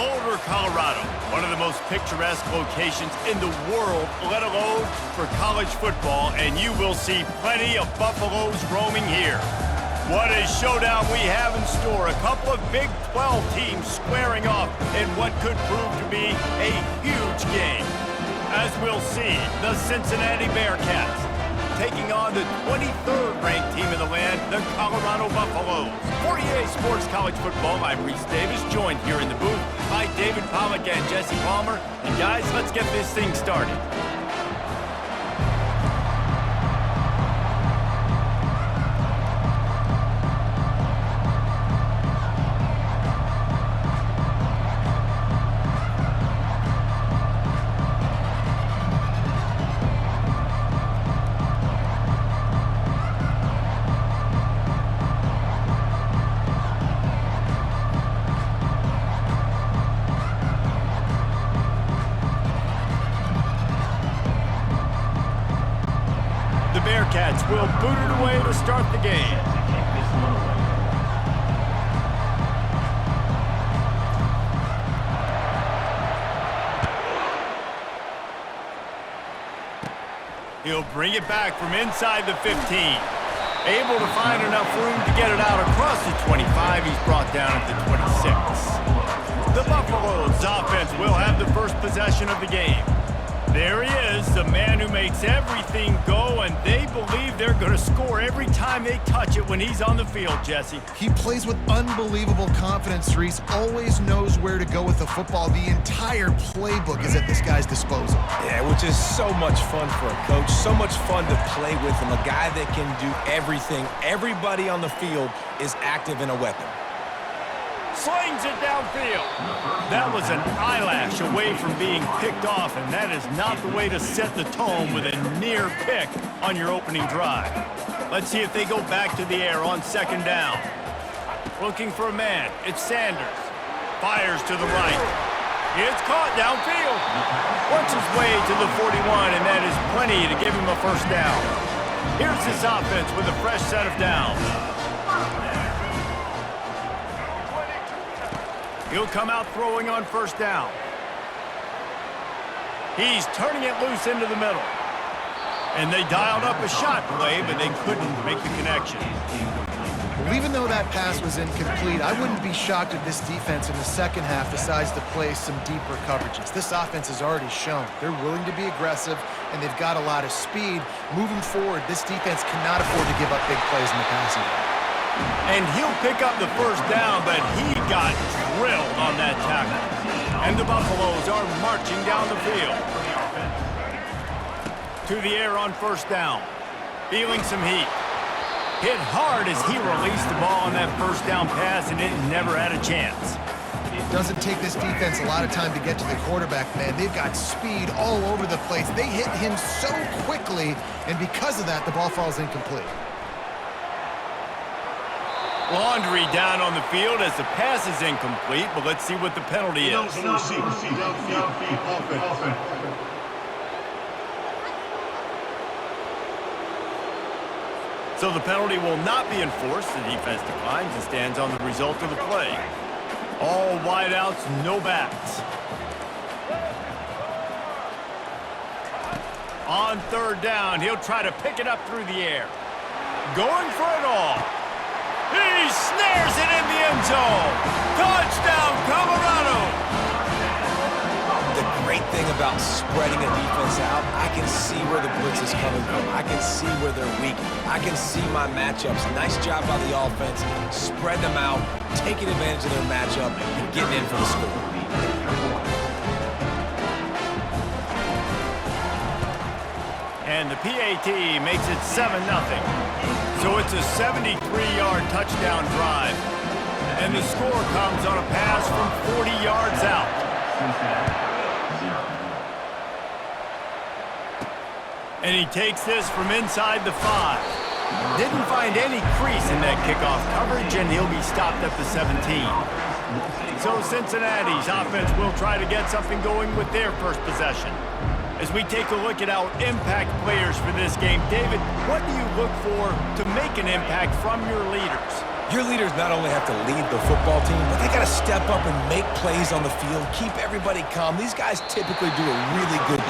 Boulder, Colorado, one of the most picturesque locations in the world, let alone for college football, and you will see plenty of Buffaloes roaming here. What a showdown we have in store. A couple of Big 12 teams squaring off in what could prove to be a huge game. As we'll see, the Cincinnati Bearcats taking on the 23rd ranked team in the land, the Colorado Buffaloes. For EA Sports College Football, I'm Reese Davis, joined here in the booth by David Pollack and Jesse Palmer. And guys, let's get this thing started. Bearcats will boot it away to start the game. He'll bring it back from inside the 15. Able to find enough room to get it out across the 25. He's brought down at the 26. The Buffaloes offense will have the first possession of the game. There he is, the man who makes everything go, and they believe they're going to score every time they touch it when he's on the field, Jesse. He plays with unbelievable confidence, Reese. Always knows where to go with the football. The entire playbook is at this guy's disposal. Yeah, which is so much fun for a coach, so much fun to play with him, a guy that can do everything. Everybody on the field is active in a weapon. Slings it downfield. That was an eyelash away from being picked off, and that is not the way to set the tone with a near pick on your opening drive. Let's see if they go back to the air on second down. Looking for a man. It's Sanders. Fires to the right. It's caught downfield. Works his way to the 41, and that is plenty to give him a first down. Here's this offense with a fresh set of downs. He'll come out throwing on first down. He's turning it loose into the middle. And they dialed up a shot play, but they couldn't make the connection. Well, even though that pass was incomplete, I wouldn't be shocked if this defense in the second half decides to play some deeper coverages. This offense has already shown they're willing to be aggressive, and they've got a lot of speed. Moving forward, this defense cannot afford to give up big plays in the passing game. And he'll pick up the first down, but he got drilled on that tackle. And the Buffaloes are marching down the field. To the air on first down. Feeling some heat. Hit hard as he released the ball on that first down pass, and it never had a chance. It doesn't take this defense a lot of time to get to the quarterback, man. They've got speed all over the place. They hit him so quickly, and because of that, the ball falls incomplete. Laundry down on the field as the pass is incomplete, but let's see what the penalty is. So the penalty will not be enforced. The defense declines and stands on the result of the play. All wideouts, no backs. On third down, he'll try to pick it up through the air. Going for it all. He snares it in the end zone. Touchdown, Colorado. The great thing about spreading a defense out, I can see where the blitz is coming from. I can see where they're weak. I can see my matchups. Nice job by the offense. Spread them out, taking advantage of their matchup, and getting in for the score. And the PAT makes it 7-0. So it's a 73-yard touchdown drive. And the score comes on a pass from 40 yards out. And he takes this from inside the 5. Didn't find any crease in that kickoff coverage, and he'll be stopped at the 17. So Cincinnati's offense will try to get something going with their first possession. As we take a look at our impact players for this game, David, what do you look for to make an impact from your leaders? Your leaders not only have to lead the football team, but they got to step up and make plays on the field, keep everybody calm. These guys typically do a really good job.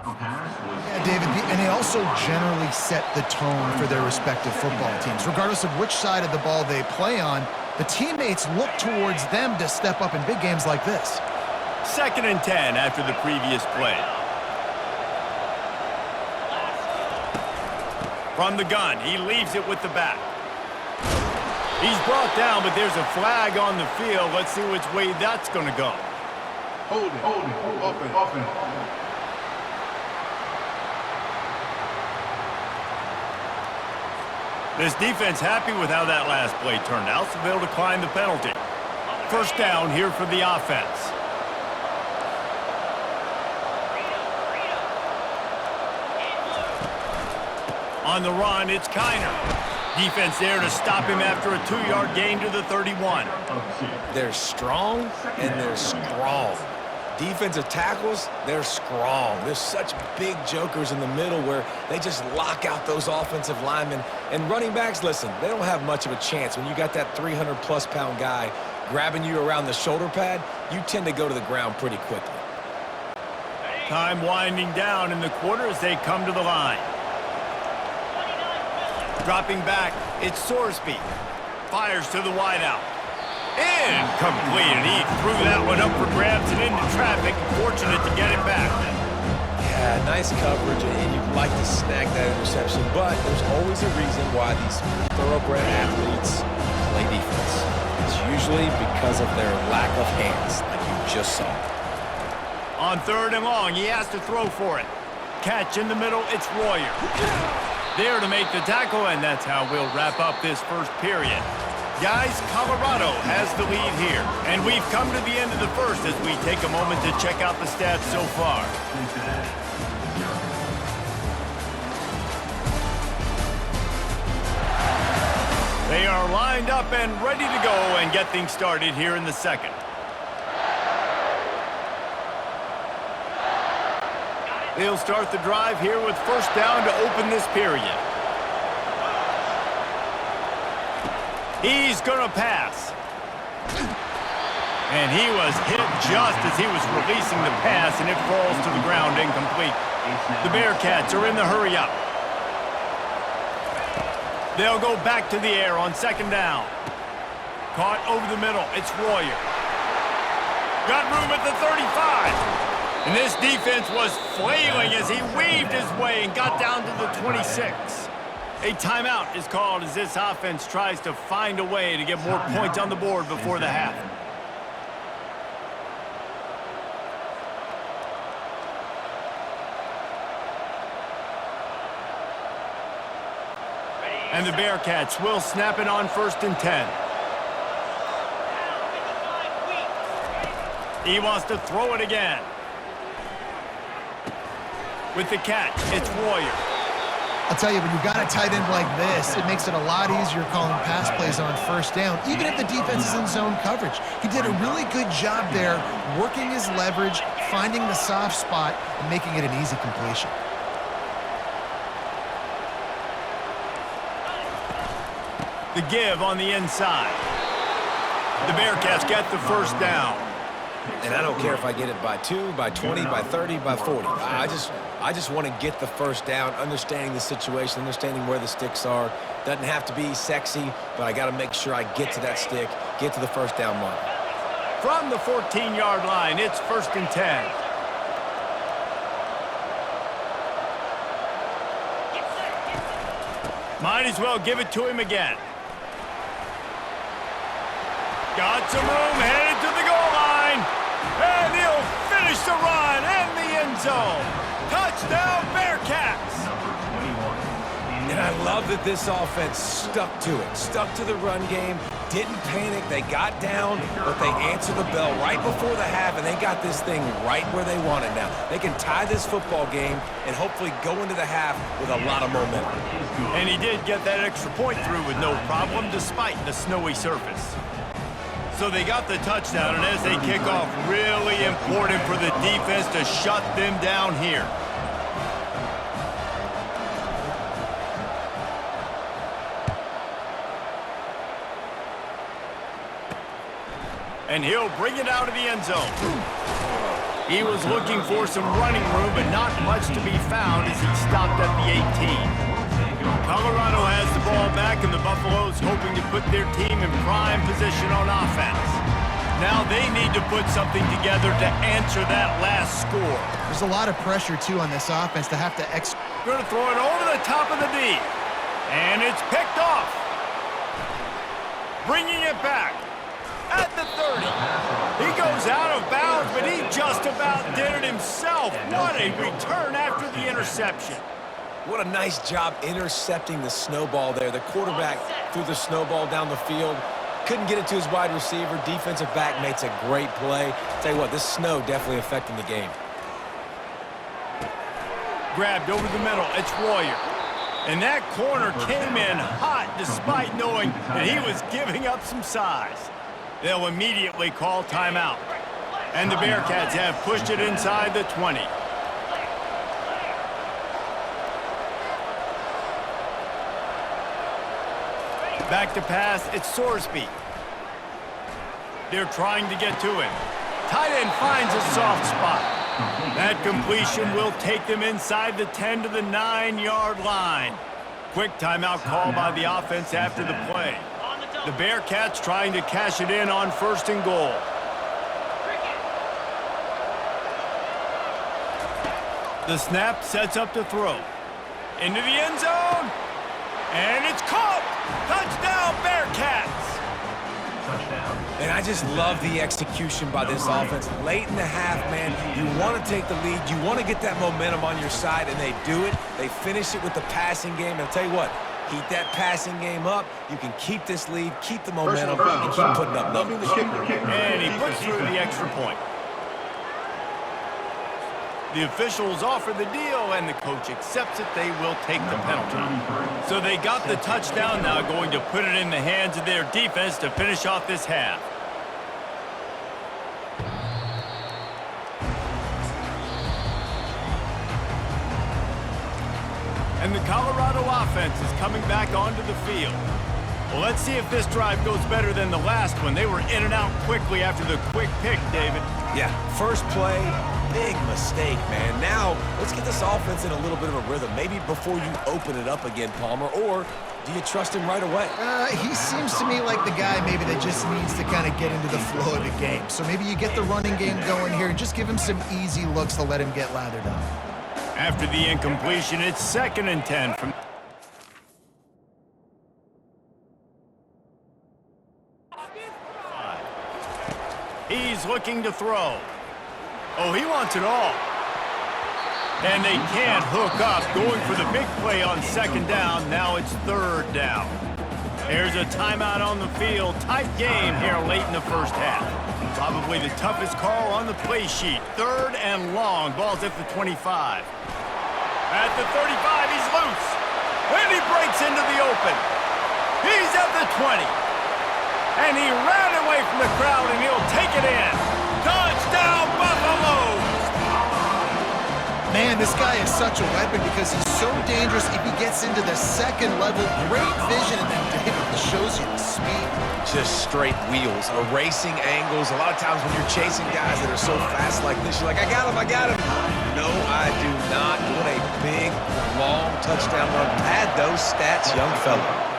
Yeah, David, and they also generally set the tone for their respective football teams. Regardless of which side of the ball they play on, the teammates look towards them to step up in big games like this. 2nd and 10 after the previous play. From the gun, he leaves it with the back. He's brought down, but there's a flag on the field. Let's see which way that's going to go. Hold it, open. This defense happy with how that last play turned out, so they'll decline the penalty. 1st down here for the offense. On the run, it's Kiner. Defense there to stop him after a 2-yard gain to the 31. They're strong and they're strong. Defensive tackles, they're strong. There's such big jokers in the middle where they just lock out those offensive linemen. And running backs, listen, they don't have much of a chance. When you got that 300-plus pound guy grabbing you around the shoulder pad, you tend to go to the ground pretty quickly. Time winding down in the quarter as they come to the line. Dropping back, it's Sorsby. Fires to the wideout. Incomplete, and he threw that one up for grabs and into traffic. Fortunate to get it back. Yeah, nice coverage, and you'd like to snag that interception, but there's always a reason why these thoroughbred athletes play defense. It's usually because of their lack of hands, like you just saw. On 3rd and long, he has to throw for it. Catch in the middle, it's Royer. There to make the tackle, and that's how we'll wrap up this first period. Guys, Colorado has the lead here, and we've come to the end of the first as we take a moment to check out the stats so far. They are lined up and ready to go and get things started here in the 2nd. They'll start the drive here with 1st down to open this period. He's going to pass. And he was hit just as he was releasing the pass, and it falls to the ground incomplete. The Bearcats are in the hurry-up. They'll go back to the air on 2nd down. Caught over the middle. It's Royer. Got room at the 35. And this defense was flailing as he weaved his way and got down to the 26. A timeout is called as this offense tries to find a way to get more points on the board before the half. And the Bearcats will snap it on 1st and 10. He wants to throw it again. With the catch, it's Royer. I'll tell you, when you've got a tight end like this, it makes it a lot easier calling pass plays on 1st down, even if the defense is in zone coverage. He did a really good job there, working his leverage, finding the soft spot, and making it an easy completion. The give on the inside. The Bearcats get the 1st down. And I don't care if I get it by 2, by 20, by 30, by 40. I just want to get the 1st down, understanding the situation, understanding where the sticks are. Doesn't have to be sexy, but I got to make sure I get to that stick, get to the 1st down mark. From the 14-yard line, it's 1st and 10. Might as well give it to him again. Got some room, headed to the goal line. And he'll finish the run in the end zone. Touchdown, Bearcats. And I love that this offense stuck to it, stuck to the run game, didn't panic. They got down, but they answered the bell right before the half, and they got this thing right where they want it now. They can tie this football game and hopefully go into the half with a lot of momentum. And he did get that extra point through with no problem despite the snowy surface. So they got the touchdown, and as they kick off, really important for the defense to shut them down here. And he'll bring it out of the end zone. He was looking for some running room, but not much to be found as he stopped at the 18. Colorado has the ball back, and the Buffaloes hoping to put their team in prime position on offense. Now they need to put something together to answer that last score. There's a lot of pressure, too, on this offense to have to Going to throw it over the top of the D. And it's picked off. Bringing it back at the 30. He goes out of bounds, but he just about did it himself. What a return after the interception. What a nice job intercepting the snowball there. The quarterback threw the snowball down the field. Couldn't get it to his wide receiver. Defensive back makes a great play. Tell you what, this snow definitely affecting the game. Grabbed over the middle. It's Royer. And that corner came in hot despite knowing that he was giving up some size. They'll immediately call timeout. And the Bearcats have pushed it inside the 20. Back to pass, it's Sorsby. They're trying to get to him. Tight end finds a soft spot. That completion will take them inside the 10 to the 9-yard line. Quick timeout call by the offense after the play. The Bearcats trying to cash it in on 1st and goal. The snap sets up to throw. Into the end zone. And it's caught. Touchdown, Bearcats. Touchdown. And I just love the execution by this offense. Late in the half, man, you want to take the lead. You want to get that momentum on your side, and they do it. They finish it with the passing game. And I'll tell you what, keep that passing game up. You can keep this lead, keep the momentum, and keep putting up numbers. And he puts through the extra point. The officials offer the deal, and the coach accepts it. They will take the penalty. So they got the touchdown, now going to put it in the hands of their defense to finish off this half. And the Colorado offense is coming back onto the field. Well, let's see if this drive goes better than the last one. They were in and out quickly after the quick pick, David. Yeah, first play, big mistake, man. Now, let's get this offense in a little bit of a rhythm. Maybe before you open it up again, Palmer, or do you trust him right away? He seems to me like the guy maybe that just needs to kind of get into the flow of the game. So maybe you get the running game going here and just give him some easy looks to let him get lathered up. After the incompletion, it's 2nd and 10 from... He's looking to throw. Oh, he wants it all. And they can't hook up. Going for the big play on 2nd down. Now it's 3rd down. There's a timeout on the field. Tight game here late in the first half. Probably the toughest call on the play sheet. 3rd and long. Ball's at the 25. At the 35, he's loose. And he breaks into the open. He's at the 20. And he ran away from the crowd, and he'll take it in. Touchdown, Buffaloes! Man, this guy is such a weapon because he's so dangerous if he gets into the 2nd level. Great vision, and then David shows you the speed. Just straight wheels, erasing angles. A lot of times when you're chasing guys that are so fast like this, you're like, I got him, I got him. No, I do not. What a big, long touchdown run. Pad those stats, young fella.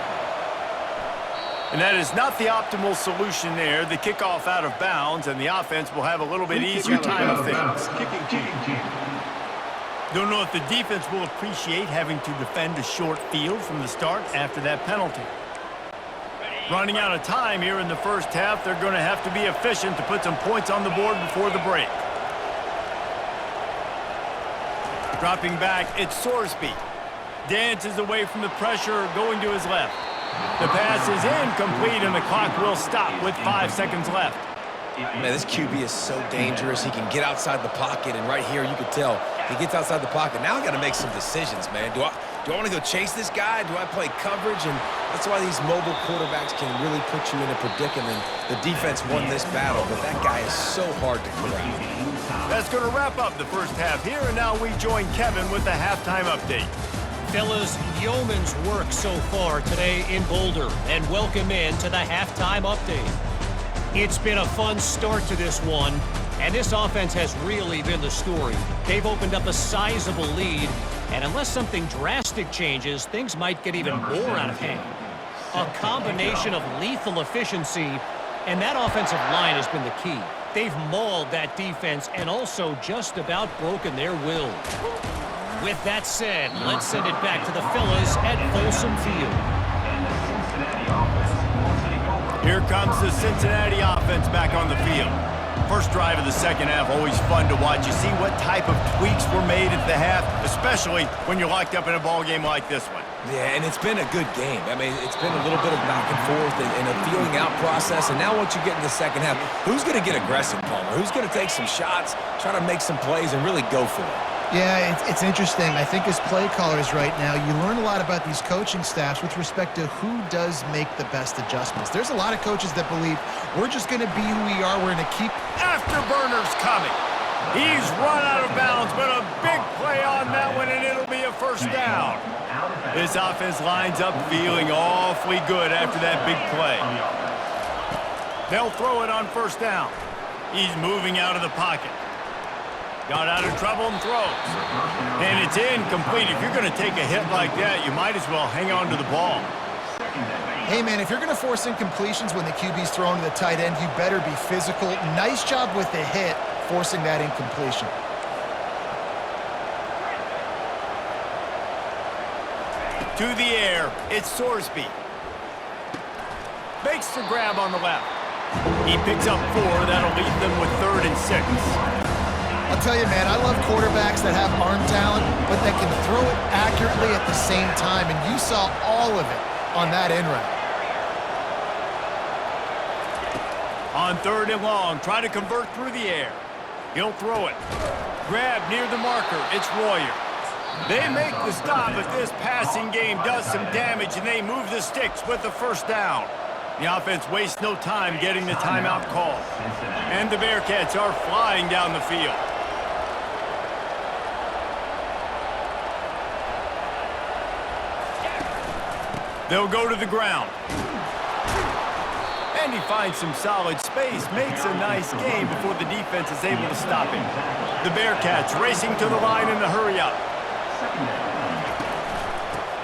And that is not the optimal solution there. The kickoff out of bounds, and the offense will have a little bit easier time of things. Don't know if the defense will appreciate having to defend a short field from the start after that penalty. Running out of time here in the first half, they're going to have to be efficient to put some points on the board before the break. Dropping back, it's Sorsby. Dances away from the pressure, going to his left. The pass is incomplete, and the clock will stop with 5 seconds left. Man, this QB is so dangerous. He can get outside the pocket, and right here you can tell he gets outside the pocket. Now I got to make some decisions, man. Do I want to go chase this guy? Do I play coverage? And that's why these mobile quarterbacks can really put you in a predicament. The defense won this battle, but that guy is so hard to corral. That's going to wrap up the first half here, and now we join Kevin with the halftime update. Fellas, yeoman's work so far today in Boulder, and welcome in to the halftime update. It's been a fun start to this one, and this offense has really been the story. They've opened up a sizable lead, and unless something drastic changes, things might get even more out of hand. A combination of lethal efficiency, and that offensive line has been the key. They've mauled that defense and also just about broken their will. With that said, let's send it back to the fellas at Folsom Field. Here comes the Cincinnati offense back on the field. First drive of the second half, always fun to watch. You see what type of tweaks were made at the half, especially when you're locked up in a ball game like this one. Yeah, and it's been a good game. I mean, it's been a little bit of back and forth and a feeling out process. And now once you get in the second half, who's going to get aggressive, Palmer? Who's going to take some shots, try to make some plays, and really go for it? Yeah, it's interesting. I think as play callers right now, you learn a lot about these coaching staffs with respect to who does make the best adjustments. There's a lot of coaches that believe we're just going to be who we are. We're going to keep Afterburners coming. He's run out of bounds, but a big play on that one, and it'll be a first down. This offense lines up feeling awfully good after that big play. They'll throw it on first down. He's moving out of the pocket. Got out of trouble and throws. And it's incomplete. If you're going to take a hit like that, you might as well hang on to the ball. Hey, man, if you're going to force incompletions when the QB's thrown to the tight end, you better be physical. Nice job with the hit, forcing that incompletion. To the air, it's Sorsby. Makes the grab on the left. He picks up 4. That'll leave them with 3rd and 6. I'll tell you, man, I love quarterbacks that have arm talent, but that can throw it accurately at the same time, and you saw all of it on that in route. On 3rd and long, try to convert through the air. He'll throw it. Grab near the marker. It's Royer. They make the stop, but this passing game does some damage, and they move the sticks with the first down. The offense wastes no time getting the timeout call. And the Bearcats are flying down the field. They'll go to the ground. And he finds some solid space, makes a nice gain before the defense is able to stop him. The Bearcats racing to the line in a hurry up.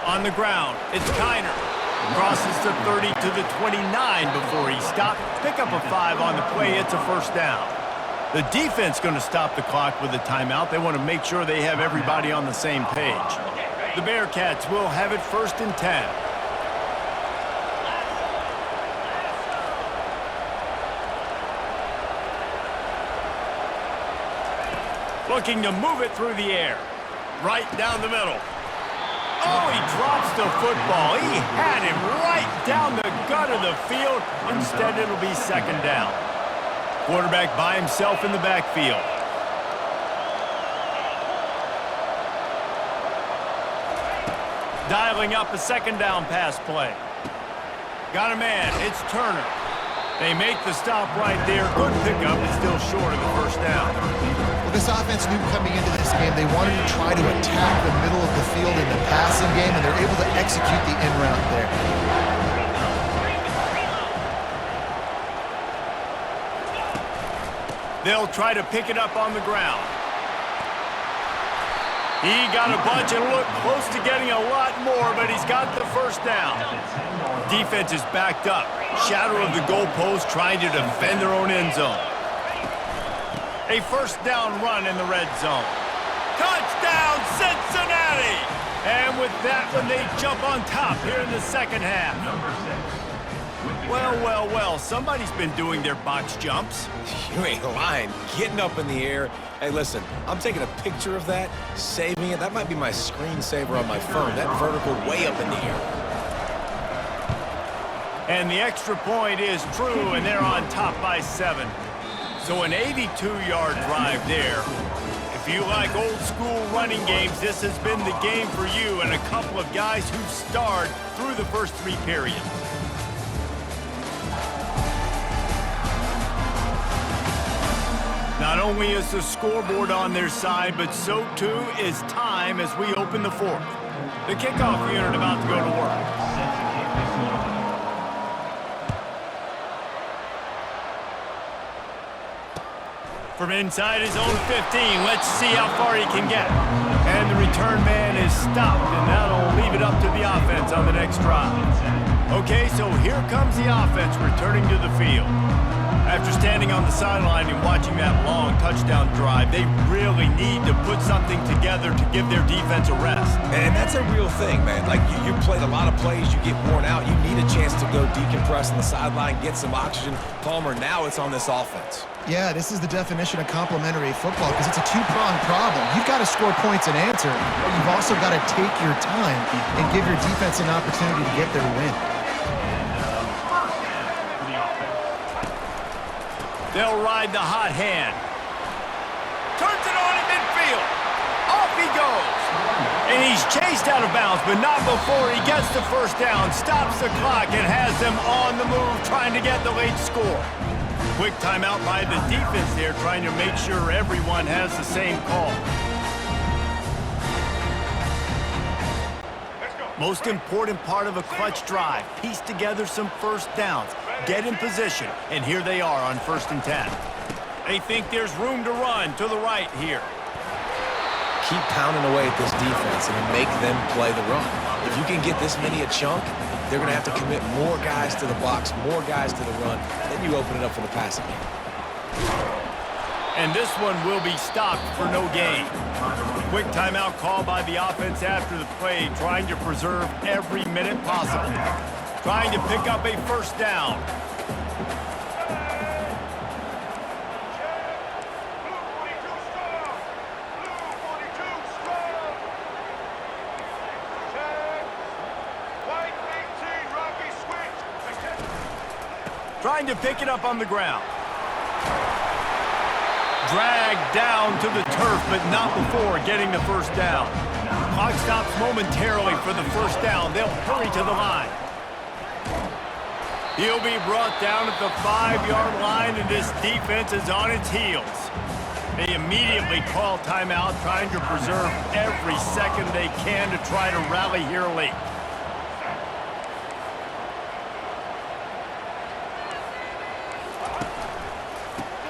On the ground, it's Kiner. Crosses the 30 to the 29 before he stopped. Pick up a 5 on the play. It's a first down. The defense going to stop the clock with a timeout. They want to make sure they have everybody on the same page. The Bearcats will have it 1st and 10. Looking to move it through the air. Right down the middle. Oh, he drops the football. He had him right down the gut of the field. Instead, it'll be 2nd down. Quarterback by himself in the backfield. Dialing up a 2nd down pass play. Got a man. It's Turner. They make the stop right there. Good pickup, but still short of the first down. Well, this offense knew coming into this game they wanted to try to attack the middle of the field in the passing game, and they're able to execute the in route there. They'll try to pick it up on the ground. He got a bunch and looked close to getting a lot more, but he's got the first down. Defense is backed up. Shadow of the goalpost trying to defend their own end zone. A first down run in the red zone. Touchdown, Cincinnati! And with that one, they jump on top here in the second half. Well, well, well, somebody's been doing their box jumps. You ain't lying. Getting up in the air. Hey, listen, I'm taking a picture of that, saving it. That might be my screensaver on my phone. That vertical way up in the air. And the extra point is true, and they're on top by 7. So an 82-yard drive there. If you like old-school running games, this has been the game for you and a couple of guys who've starred through the first 3 periods. Not only is the scoreboard on their side, but so too is time as we open the 4th. The kickoff unit about to go to work. From inside his own 15, let's see how far he can get. And the return man is stopped, and that'll leave it up to the offense on the next drive. Okay, so here comes the offense returning to the field. After standing on the sideline and watching that long touchdown drive, they really need to put something together to give their defense a rest. And that's a real thing, man. Like, you played a lot of plays, you get worn out, you need a chance to go decompress on the sideline, get some oxygen. Palmer, now it's on this offense. Yeah, this is the definition of complementary football because it's a two-pronged problem. You've got to score points and answer, but you've also got to take your time and give your defense an opportunity to get their win. They'll ride the hot hand. Turns it on in midfield. Off he goes. And he's chased out of bounds, but not before he gets the first down, stops the clock, and has them on the move trying to get the late score. Quick timeout by the defense there, trying to make sure everyone has the same call. Most important part of a clutch drive, piece together some first downs, get in position, and here they are on 1st and 10. They think there's room to run to the right here. Keep pounding away at this defense and make them play the run. If you can get this many a chunk, they're going to have to commit more guys to the box, more guys to the run. Then you open it up for the passing game. And this one will be stopped for no gain. Quick timeout call by the offense after the play, trying to preserve every minute possible. Trying to pick up a first down. Trying to pick it up on the ground. Dragged down to the turf, but not before getting the first down. Clock stops momentarily for the first down. They'll hurry to the line. He'll be brought down at the 5-yard line, and this defense is on its heels. They immediately call timeout, trying to preserve every second they can to try to rally here late.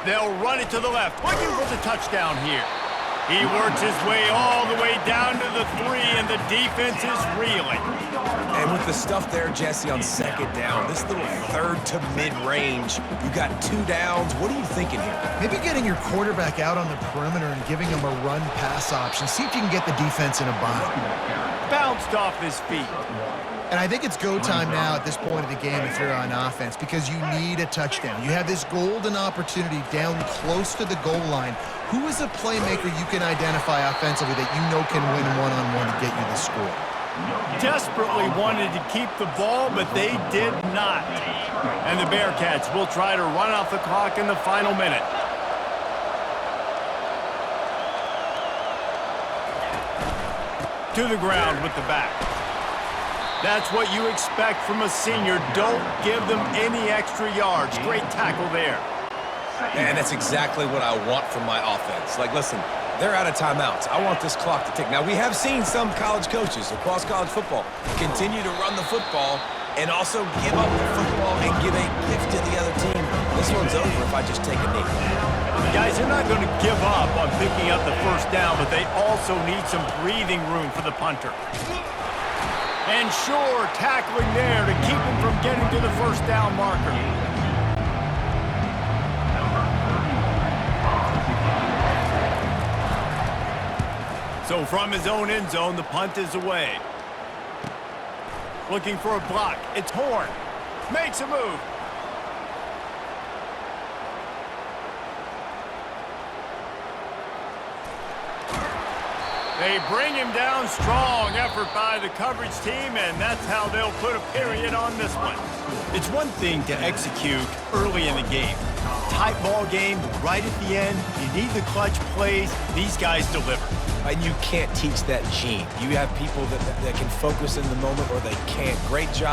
They'll run it to the left, looking for the touchdown here. He works his way all the way down to the 3, and the defense is reeling. And with the stuff there, Jesse, on 2nd down, this little 3rd to mid-range, you got 2 downs. What are you thinking here? Maybe getting your quarterback out on the perimeter and giving him a run-pass option. See if you can get the defense in a bind. Bounced off his feet. And I think it's go time now at this point of the game if you're on offense because you need a touchdown. You have this golden opportunity down close to the goal line. Who is a playmaker you can identify offensively that you know can win one-on-one and get you the score? Desperately wanted to keep the ball, but they did not. And the Bearcats will try to run off the clock in the final minute. To the ground with the back. That's what you expect from a senior. Don't give them any extra yards. Great tackle there. And that's exactly what I want from my offense. Like, listen, they're out of timeouts. I want this clock to tick. Now, we have seen some college coaches across college football continue to run the football and also give up the football and give a gift to the other team. This one's over if I just take a knee. Guys, they're not going to give up on picking up the first down, but they also need some breathing room for the punter. And sure, tackling there to keep him from getting to the first down marker. So from his own end zone, the punt is away. Looking for a block. It's Horn. Makes a move. They bring him down. Strong effort by the coverage team, and that's how they'll put a period on this one. It's one thing to execute early in the game. Tight ball game, right at the end. You need the clutch plays. These guys deliver. And you can't teach that gene. You have people that can focus in the moment or they can't. Great job